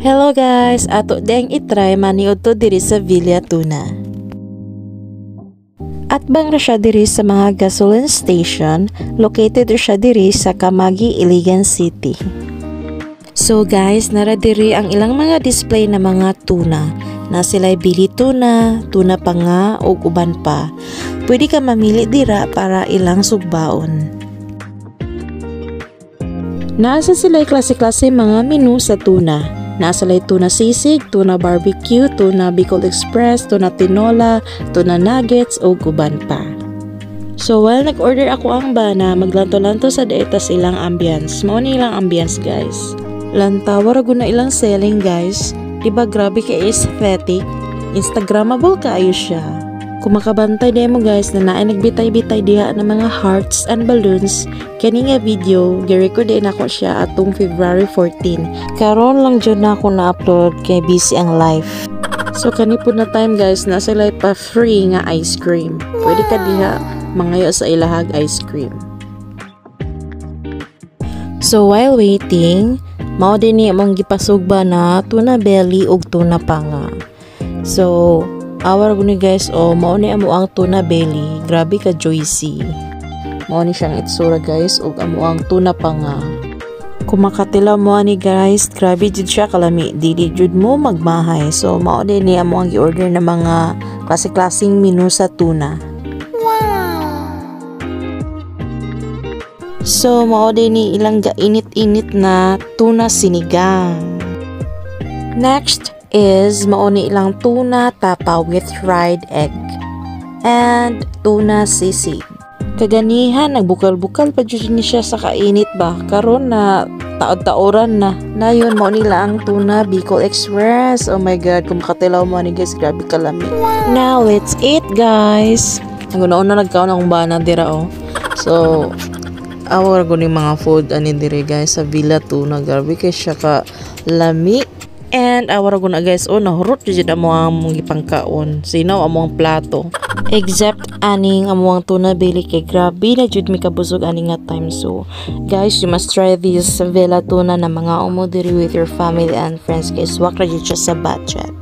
Hello guys, ato deng itry maniudto diri sa Villa Tuna. At bang ra siya diri sa mga gasoline station, located siya diri sa Camagüey, Iligan City. So guys, nara diri ang ilang mga display na mga tuna. Na sila'y Billy Tuna, tuna panga o uban pa. Pwede ka mamili dira para ilang sugbaon. Nasa sila'y klase-klase mga menu sa tuna. Nasa lay tuna sisig, tuna barbecue, tuna Bicol Express, tuna tinola, tuna nuggets o guban pa. So while nag-order ako ang bana, maglanto-lanto sa daetas ilang ambience. Mao ni ilang ambience guys. Lantawar na ilang selling guys. Diba grabe ka aesthetic? Instagrammable kaayo siya. Kung makabantay din mo guys na naay nagbitay-bitay diha ng mga hearts and balloons, kani nga video, gi-record din ako siya atong February 14. Karon lang dyan na ako na-upload kay busy ang life. So kani po na time guys, nasa live pa free nga ice cream. Pwede ka diha mangayo sa ilahag ice cream. So while waiting, mao din ni among gipasugba na tuna belly ug tuna panga. So awar guni guys, mao ni amo ang tuna belly, grabe ka juicy. Mao ni siyang itsura guys ug amo ang tuna panga. Kung makatilaw mo ani guys, grabe jud siya kalami, dili jud mo magmahay. So mao din ni amo ang gi-order na mga klase-klaseng menu sa tuna. So mao din ni ilang gainit-init na tuna sinigang. Next is mao ni ilang tuna tapa with fried egg and tuna sisig. Kaganihan nagbukal-bukal pa jud ni siya sa kainit ba, karon na taod-taoran na. Nayon mao nila ang tuna Bicol Express. Oh my god, kung makatilaw mo ni guys, grabe kalami. Now let's eat guys. Ang una nagkaon akong bana dira So awar ko ni mga food ani diri guys sa Villa Tuna, grabe kay siya ka lami. And awara ko na guys, nahurot jud amo ang gipangkaon. Sinaw amo ang plato. Except aning amo ang tuna belly kay grabe na jud mi kabusog aning nga time. So guys, you must try this Villa Tuna na mga umo diri with your family and friends kay swak ra jud siya sa budget.